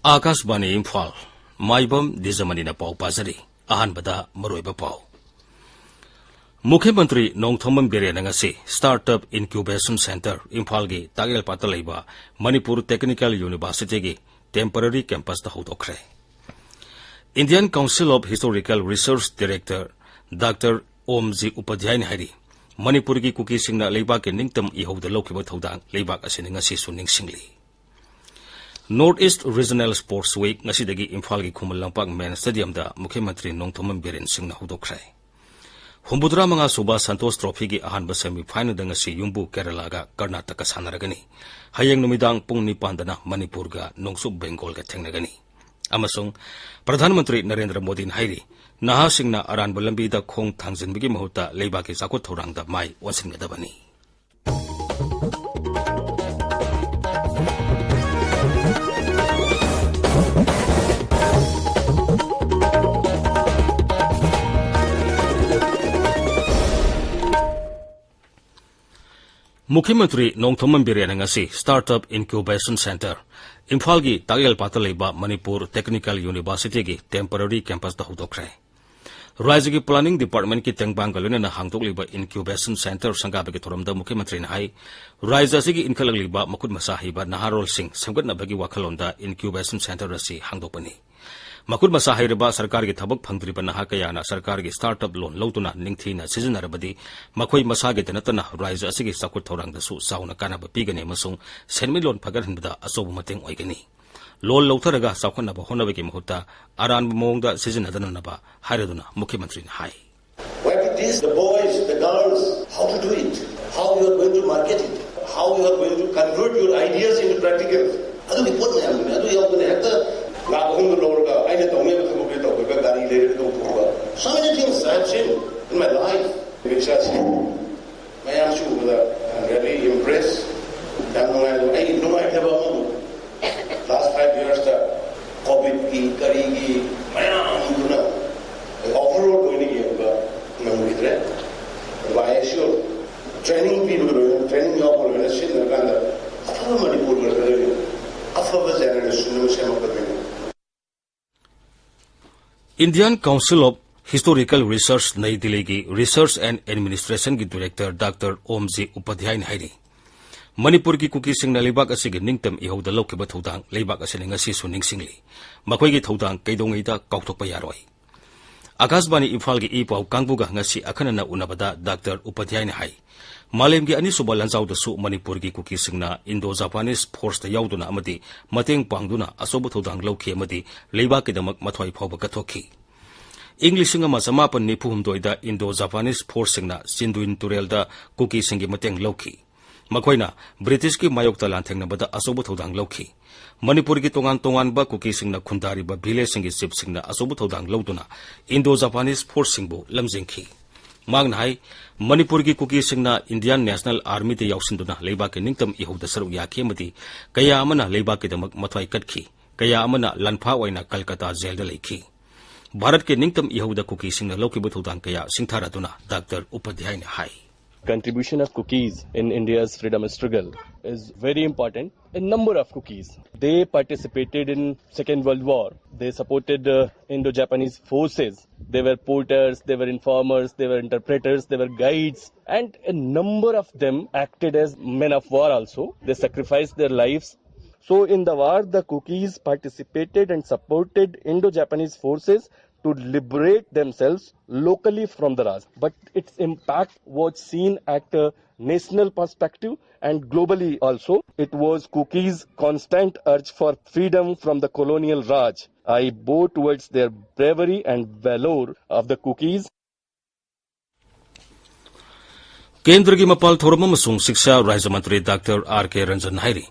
Akashbani Imphal, Maibam Dwijamani na pau pazari, ahanbada maroiba pau. Mukhyamantri Nongthombam Birena ngasi Startup Incubation Center Imphal gi Tagel Patalaiba Manipur Technical University gi temporary campus da hodokre. Indian Council of Historical Research Director Dr. Omji Upadhyay hari Manipur gi kuki singna leiba ke ningtam ihauda lokhiba thodang leiba asini ngasi suning singli. Northeast Regional Sports Week ngasidagi Imphal gi Khumal Lampak Main Stadium da Mukhyamantri Nongthombam Biren singna hodokre. Humbudra mga suba Santos Trophy gi ahanba semi-final da ngasi Yumbu Kerala ga Karnataka sanaragani. Hayang numidang pung 9 dana Manipur ga Nongsub Bengal ga thengnagani. Amasung Pradhan Mantri Narendra Modi hairi naha singna aranba lambi da khong thangjinbigi mahuta leiba ki sakut thorang da mai wasingadabani. Mukhyamantri Nongthombam Birena ngasi Startup Incubation Center Imphal gi Tagel Patalaiba Manipur Technical University gi temporary campus da hodokre. Rajya gi Planning Department ki tengbang galuna na hangtokliba Incubation Center sangabe gi thoramda Mukhyamantri na hai Rajya sigi inkalagliba makut masahiba Naharol Singh samgatna bagi wakhalonda Incubation Center rasi hangdokpani. Makut masahiriba sarkar gi thabak phangdriba naha kayana sarkar gi startup loan lotuna ningthina sizinarabadi makhoi masage tanatana Rajya asigi sakut thorang da su sauna kanaba pigane masung senmi loan phagarhanbada asobu mateng oigani. Loan lotharaga sakhonna ba honabagi mahuta aran mongda sizinadana naba hairaduna Mukhyamantri na hai. Where to teach the boys, the girls, how to do it, how you are going to market it, how you are going to convert your ideas into practical. Adu report na yamu, adu yamu hekta so many things I have seen in my life which I am really impressed. Last 5 years the COVID ki, Karigi, overall going to I assure training people, training your Indian Council of Historical Research Nai Delhi gi Research and Administration gi Director Dr. Omji Upadhyay hairi Manipur gi kuki singna leibak asigi ningtam ihauda lokhiba thodang leibak asini ngasi suning singli makhoi gi thodang kaidongai da kauthokpa yaroi. Akashbani Imphal gi ipau kangbuga ngasi akhanana unabada Dr. Upadhyay hai Malem gi ani suba lanjau da su Manipur gi kuki singna Indo-Japanese force da yauduna amadi mateng pangduna asobu thodang lokhi amadi leibak kidamak mathoi phauba kathokhi. English nga masamapan ni puhumdoi da Indo-Japanese force singna Sinduin Turel da kuki singi mateng lokhi. Makhoina British ki mayokta lanthengna bada asobu thodang lokhi. Manipur ki tongan ba kuki singna khundari ba village singi sip singna asobu thodang loduna Indo-Japanese force singbu lamjingkhi. Magna hai Manipur ki kuki singna Indian National Army te yausinduna leiba ke ningtam ihuda saru yakhi amadi kaya amana leiba ke damak mathwai katkhi kaya amana lanpha waina Kolkata jail da leikhi. Bharat ke ningtam ihuda kuki singna lokhibu thodang kaya singtharaduna Dr. Upadhyay hai. Contribution of cookies in India's freedom struggle is very important. A number of cookies. They participated in Second World War. They supported Indo-Japanese forces. They were porters, they were informers, they were interpreters, they were guides. And a number of them acted as men of war also. They sacrificed their lives. So in the war, the cookies participated and supported Indo-Japanese forces to liberate themselves locally from the Raj. But its impact was seen at a national perspective and globally also. It was cookies' constant urge for freedom from the colonial Raj. I bow towards their bravery and valor of the cookies. Kendra gi mapal thoram amasung Shiksha Rajya Mantri Dr. R.K. Ranjan hairi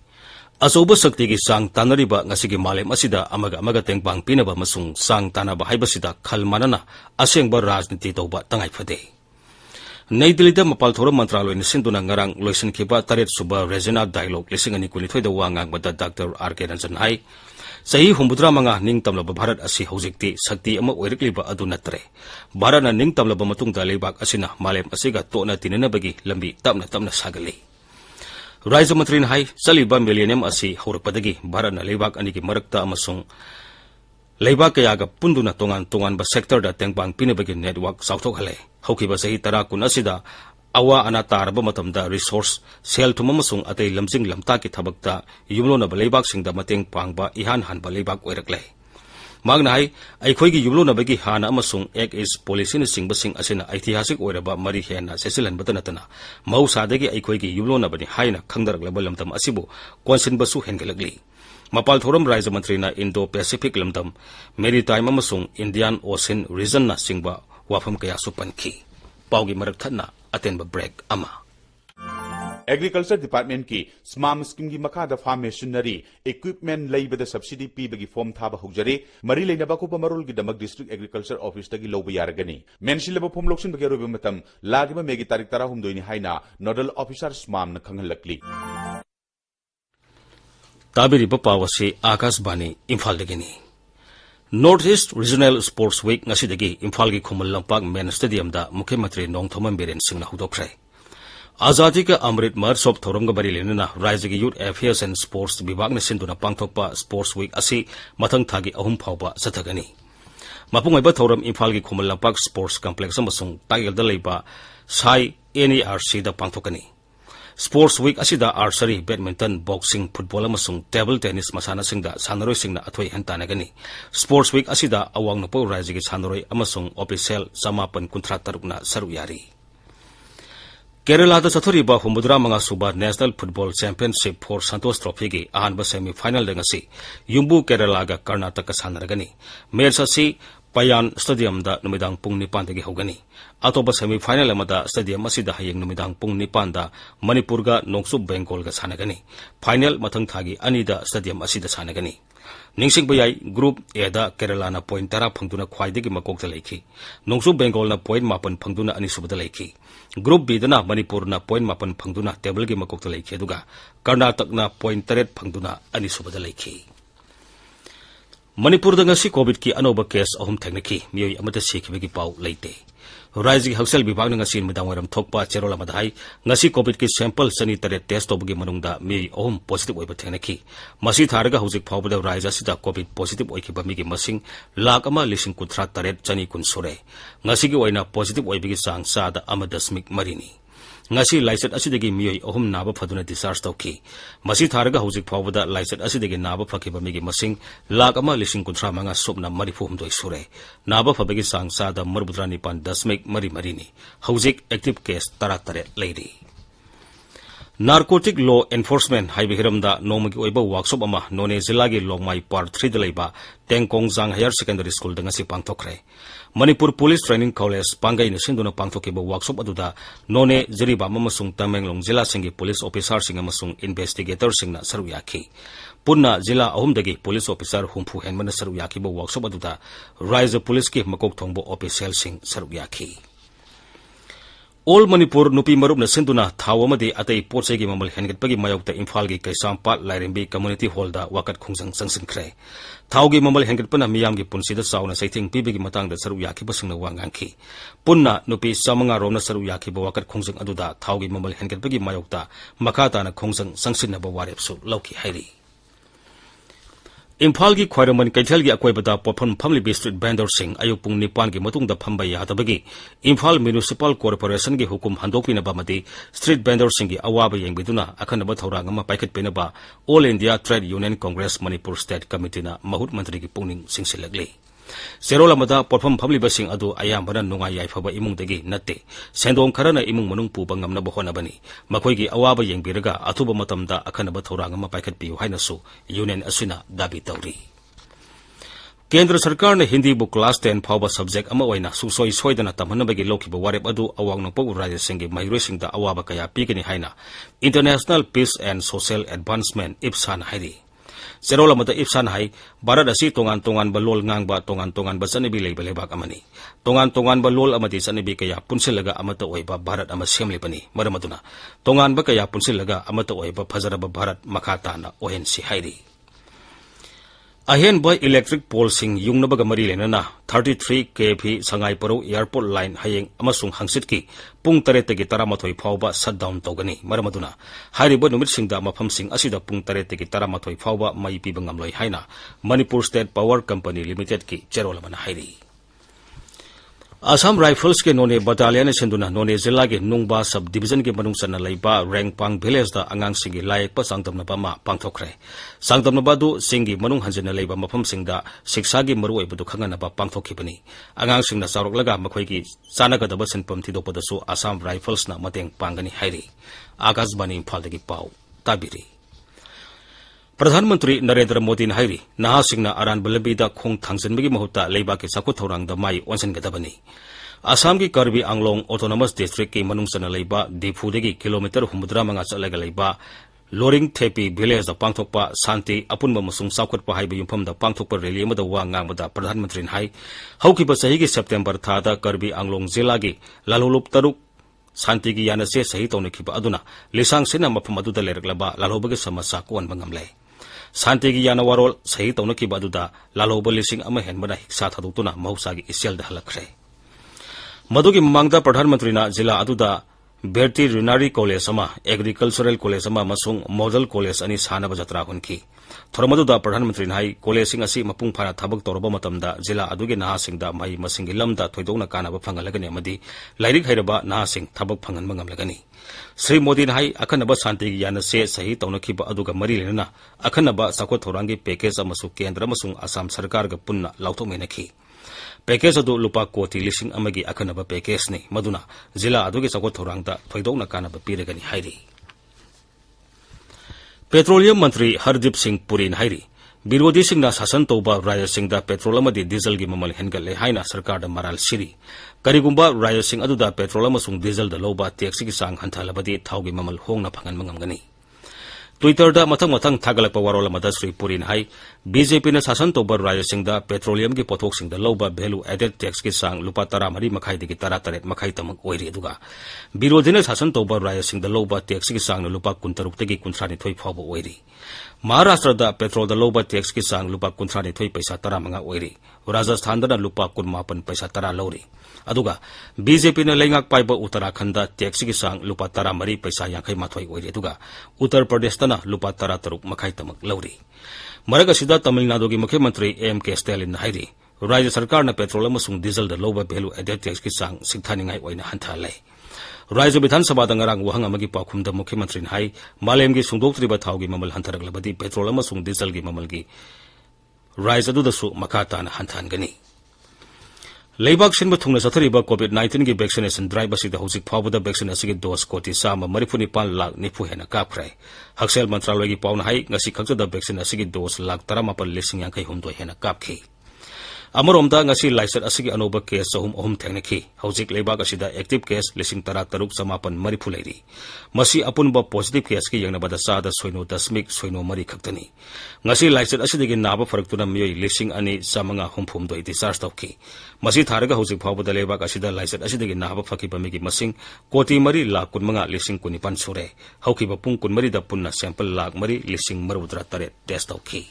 Asoba sakti gi sang tanariba ngasigi malem asida amaga tengbang pinaba masung sang tanaba haibasida khalmanana asengba rajniti tawba tangai phade. Nai Delhi da mapal thoram mantraloy ni sinduna ngarang loisin khiba taret suba regional dialogue lising ani kunithoi da wangang bada Dr. R.K. Ranjan hai sahi humbudra manga ning tamlaba Bharat asi hojikti sakti ama oirikliba adu natre Bharat na ning tamlaba matungda leibak asina malem asiga tona tinana bagi lambi tamna sagali Raja Mantrin hai saliba millennium asi horakpadagi Bharat na leibak ani ki marakta amasung leibak kayaga punduna tongan ba sector da tengbang pinabagi network sauthok hale haukiba sahi tara kun asida awa ana taraba matamda resource sel thumamasung atei lamjing lamta ki thabakta yumlona ba leibak singda mateng pangba ihan han ba leibak oirakle magna hai aikhoi gi yumlona bagi hana amasung ek is policy ni singba sing asina aithihasik oiraba mari hena sesilan batanatana mausadagi aikhoi gi yumlona bani haina khangdarak lebalam tam asibu konsin basu hengelagli Mapal thoram Raja Mantri na Indo-Pacific lamdam maritime amasung Indian Ocean region na singba wafam kaya supanki paugi marak thana atenba break ama Agriculture Department ki SMAM scheme ki makada farm machinery equipment laibada subsidy pibagi form thaba hujare mari leinaba ko pamarul ki damak district agriculture office tagi loba yaragani menshilaba form lokshin bagi robe matam lagiba megi tarik tara humdoini haina nodal officer SMAM na khangalakli Tabiri Pawasi Akas Bani Imphal Degini Northeast Regional Sports Week ngasidagi Imphal gi Khumal Lampak Main Stadium da Mukhyamantri Nongthomam Biren Singna hudokre Azadi ka Amrit Mahotsav thoram ga bari lenuna Rajya gi Youth Affairs and Sports Vibhag na sinduna pangthokpa Sports Week asi mathang thagi ahum phawba sathagani Mapung aiba thoram Imphal gi Khumal Lampak Sports Complex amasung Tagel da leiba Sai NERC da pangthokani Sports Week asida archery, badminton, boxing, football amasung table tennis masana singda sanaroi singna athoi hantanagani. Sports Week asida awang napo rajigi sanaroi amasung official samapan kuntra tarukna saruyari. Kerala da sathoriba humudra manga suba National Football Championship for Santosh Trophy gi ahanba semi final dengasi Yumbu Kerala ga Karnataka sanaragani. Match asi Payan Stadium da numidang pung nipan dagi hogani. Atoba semi final amada stadium asida hayeng numidang pung nipan da Manipur ga Nongsub Bengal ga sanagani. Final mathang thagi anida stadium asida sanagani. Ningsing bayai group A da Kerala na point tara phangduna khwaidagi makokta leikhi. Nongsub Bengal na point mapan phangduna anisubada leikhi. Group B da na Manipur na point mapan phangduna table gi makokta leikhi duga Karnataka na point taret phangduna anisubada leikhi. Manipur da ngasi COVID ki anoba case ahum thagnaki miyoi amata sikhibagi pau leite Raji Hausel Vibhag na ngasi midang waram thokpa cherola madhai ngasi COVID ki sample sani tare test tobagi manungda miyoi ahum positive oiba thagnaki masi tharaga hujik phawbada raja sida COVID positive oikiba migi masing lakh ama lising kuthra taret chani kun sore ngasi gi oina positive oibigi sang sada amadasmik marini ngasi laisat asidagi miyoi ahum naba phaduna discharge tawki masi tharaga hujik phawbada laisat asidagi naba phakiba migi masing lakh ama lising kunthra manga sopna marifu humdoi sure naba phabagi sang sada marbudra nipan dasmik marini hujik active case taratare leiri Narcotic Law Enforcement Haibihiramda Nomagi Oiba Workshop ama None Zilagi Longmai Part 3 Dalaiba Tengkong Zang Higher Secondary School Dangasi Pangthokre Manipur Police Training College Pangai na sinduna pangthokiba workshop aduda None Ziriba amasung Tamenglong Zilla Singi Police Officer sing amasung Investigator singna saruyaki Punna Zilla ahumdagi Police Officer humpu henmana saruyaki ba workshop aduda Rise Police ki makok thongbo official sing saruyaki All Manipur Nupi Marup na sinduna thawamadi atay potsegi mamal hengatpagi mayokta Imphal gi Kaisampat Lairimbi Community Hall da wakat khungsang sangsinkre Thawgi mamal hengatpana miyamgi punsida sauna saithing pibigi matangda saruyaki basingna wangangki Punna Nupi samanga romna saruyaki ba wakat khungsang aduda thawgi mamal hengatpagi mayokta makata na khungsang sangsinna ba warepsu lauki hairi Imphal gi Khwairaman Kaithal gi akoibada Popham Family Street Vendor Sing ayupung nipan gi matungda phamba yadabagi Imphal Municipal Corporation gi hukum handokpina bamadi Street Vendor Sing gi awaba yengbiduna akhanaba thorang ama paikhatpena ba All India Trade Union Congress Manipur State Committee na Mahut Mantri gi pungning singsilagli Serola mada Popham Family Basing adu ayambana nungai yaifaba imungdagi natte sendong kharana imung manung puba ngamnaba honabani makhoi awaba yengbiraga athuba matamda akhanaba thorang ama paikhatpiu hainasu union asina dabi tawri Kendra Sarkar na Hindi book class 10 phawba subject ama oina susoi soidana tamhanabagi lokiba warep adu awang nangpog raja singi mahiroi singda awaba kaya pigani haina International Peace and Social Advancement IPSAN hairi Cherol amada ipsan hai Bharat asi tongan balol ngangba tongan basanibi leiba lebak amani. Tongan balol amati sanibi kaya punsilaga amata oiba Bharat ama semlipani. Maramaduna tongan ba kaya punsilaga amata oiba Fazaraba Bharat makata na ohen si hairi. Ahen boy electric pole sing yung nabaga mari lenana 33 kV Sangai Paro airport line hayeng amasung hangsit ki pung taretegi taramathoi phawba shutdown togani maramaduna hariba numit singda mafam sing asida pung taretegi taramathoi phawba mai piba ngamloi haina Manipur State Power Company Limited ki cherolabana hairi. Assam Rifles के नोने battalion सेंदुना नोने जिला के नुंगबा sub division के मनुंग सना लैबा रैंगपांग village दा अंगांग सिंगी लायक सांगतमनबा मा पांगथोखरे सांगतमनबा दु सिंगी मनुंग हंजना लैबा मफम सिंगदा शिक्षा की मरु ओइबदु खंगनबा पांगथोखिबनी अंगांग सिंगना सारोगलगा मखोइगी चानागदबा सिनपम थिदोपदसु Assam Rifles ना मतेंग पांगनी हाइरी आकाशवाणी इम्फालदगी पाउ ताबिरी. प्रधानमंत्री नरेंद्र मोदी ने हाइरी नहासिंगना अरानब लंबीदा खोंग थांगजनबगी महुत्ता लेबा के साखु थौरांगदा माई ओनसनगदबनी. असम की कर्बी आंगलोंग ऑटोनोमस डिस्ट्रिक्ट की मनुंगसना लेबा दिफुदगी किलोमीटर 85 चलगा लेबा लोरिंग थेपी विलेज दा पांगथोकपा शांति अपुनबा मसुंग साखुतपा हाइबा युमफमदा पांगथोकपा रैली अमदा वा ngangbada प्रधानमंत्री ने हाइ हौकिबा सहीगी सेप्टेम्बर थादा कर्बी आंगलोंग जिला की लालोलुप तरुक शांति की यानसे सही तौनखिबा अदुना लिसांग सेना मफम अदुदा लेरकलबा लालोबगे समस्या कोनबा ngamlai. शांति की याना वारोल सही तौनखिबा अदुदा लालोबा लिसिंग अमा हेनबना हिक्सा थादुतुना महौसागी इसेलदा हलखरे. मदुगी ममांगदा प्रधानमंत्री ना जिला अदुदा वेटरनरी कॉलेज अमा एग्रीकल्चरल कॉलेज अमा मसुंग मॉडल कॉलेज अनि सानबा जत्रा हुनखि. थोरमदुदा प्रधानमंत्री नाइ कॉलेजिंग असि मपुंग फाना थबक तौरबा मतमदा जिला अदुगे नाहासिंगदा महि मसिंगी lambda थोइदोना कानाबा फंगलगनि अमदि lyric हैरबा नाहासिंग थबक फंगनबा ngamlagani. Shri Modi नाइ अखनबा शांति की यानसे सही तौनखिबा अदुगा मरि लेना अखनबा साखो थौरांगी पैकेज अमसु केंद्र अमसुंग असम सरकार गा पुन्ना लाउथोमेनखि. पैकेज अदु लुपा कोटी लिसिंग अमगी अखनबा पैकेज ने मदुना जिला अदुगे साखो थौरांगदा थोइदोना कानाबा पिरगनि हाइरी. पेट्रोलियम मंत्री हरदीप सिंह पुरी हाइरी विरोधी सिंगना शासन तौबा राज्य सिंगदा पेट्रोल अमदी डीजल की ममल हेनगले हाइना सरकार दा मराल सिरी करिगुंबा राज्य सिंह अदुदा पेट्रोल अमसुंग डीजल दा लौबा टैक्स की सांग हंथालबदी थाउगी ममल होंगना फंगन मंगमगनी. ट्विटर दा मथंग थागलप वारोल अमदा श्री पुरी हाइ बीजेपी ने शासन तौबा राज्य सिंगदा पेट्रोलियम की पोथोक सिंगदा लौबा वैल्यू एडेड टैक्स की सांग लुपा 13 मखाइदगी 13 मखाइ तमक ओइरी दुगा विरोधी ने शासन तौबा राज्य सिंगदा लौबा टैक्स की सांग लुपा 19 तगी 19 फावबा ओइरी. महाराष्ट्र दा पेट्रोल दा लौबा टैक्स की सांग लुपा 19 पैसा 15 ओइरी. राजस्थान दा लुपा 19 पैसा 10 लौरी. अदुगा बीजेपी ने लेंगाक पाइबा उत्तराखंड दा टैक्स की सांग लुपा 13 पैसा 50 ओइरी. अदुगा उत्तर प्रदेश दा लुपा 13 मखाइ तमक लौरी. मरग असिदा तमिलनाडु की मुख्यमंत्री एम.के. स्टैलिन हाइरी राज्य सरकार ने पेट्रोल अमसुंग डीजल दा लौबा वैल्यू एडेड टैक्स की सांग सिगथानिंगाइ ओइना हंथाले. राज्य विधानसभा दंगरांग वहंग अमगी पाखुमदा मुख्यमंत्री हाइ मालेम की सुंदोक्त्रिबा थाउगी ममल हंथरगलबदी पेट्रोल अमसुंग डीजल की ममल की राज्य अदुदसु मखाताना हंथानगनी. लेबाक सिनबा थुंगना चथरिबा कोविड-19 की वैक्सीनेशन ड्राइव असिदा हौजिक फावबदा वैक्सीन असिगी डोज कोटी 139 लाख निफु हेना कापख्रे. हक्सेल मंत्रालय की पाउन हाइ ngasi खक्चदा वैक्सीन असिगी डोज लाख 13,000 हेना कापखि. अमरोमदा ngasi लाइसेंस असिगी अनोबा केस अहुम थेंगनखि. हौजिक लेबाक असिदा एक्टिव केस 13,000 लेरी. मसी अपुनबा पॉजिटिव केस की यंगनबदा सादा 0.03 खक्तनी. ngasi लाइसेंस असिदगी नाबा फरक्तुना मियोई 2,950 डिस्चार्ज तौखि. मसी थारगा हौजिक फावबदा लेबाक असिदा लाइसेंस असिदगी नाबा फकिबा मिगी मसिंग कोटी 3,15,19 सुरे. हौकिबा पुंग 13 दा पुन्ना सैंपल 3,63,9 टेस्ट तौखि.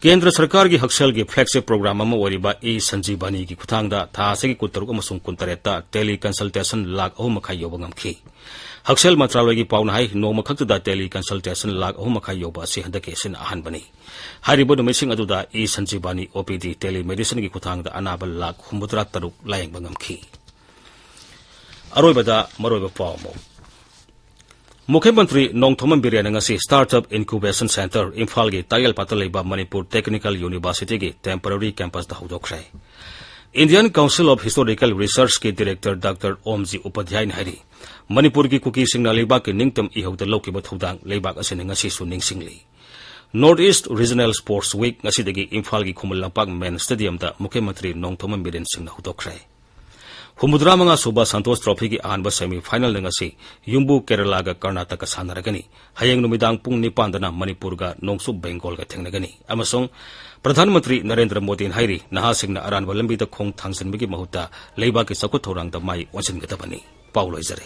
केंद्र सरकार की हक्सेल की फ्लैगशिप प्रोग्राम ई संजीवनी की खुथांगदा थासे की 13 टेली कंसल्टेशन 3,00,000 यौबा ngamखि. हक्सेल मंत्रालय की पाउन हाइ नोमा खक्तदा टेली कंसल्टेशन 3,00,000 यौबा असि हंदके सिन अहनबनी. हारिबो नुमिसिंग अदुदा ई संजीवनी ओपीडी टेली मेडिसिन की खुथांगदा अनाबा 3,63 लायंगबा ngamखि. अरोइबदा मरोइबा पाउमो मुख्यमंत्री Nongthombam Biren startup incubation centre Imphal की तायल पातलेबा मणिपुर टेक्निकल यूनिवर्सिटी की टेम्पररी कैंपस हौदोखरे. Indian council of historical research के डायरेक्टर डॉक्टर ओमजी उपाध्याय ने हाइरी मणिपुर की कुकीसिंगना लेबाक की निंगतम इहौदा लौकिबा थौदांग लेबाक असिने ngasisu निंगसिंगली. North east regional sports week ngasiदगी इम्फाल की खुमल लंपाक मेन स्टेडियम दा मुख्यमंत्री नोंगथोमन बिरेन सिंगना हौदोखरे. हुमुद्रामंगा सुबा संतोष ट्रॉफी की अहानबा semi final ngasi Yumbu Kerala ga Karnataka sanaragani hayeng numidang pung 9 Manipur ga Nongsub Bengal ga thengnagani amasong Pradhan Mantri Narendra Modi hairi nahasingna aranba lambi da khong thangsanbigi mahuta leiba ki sakut thorang da mai onsin gadabani Paulo Izare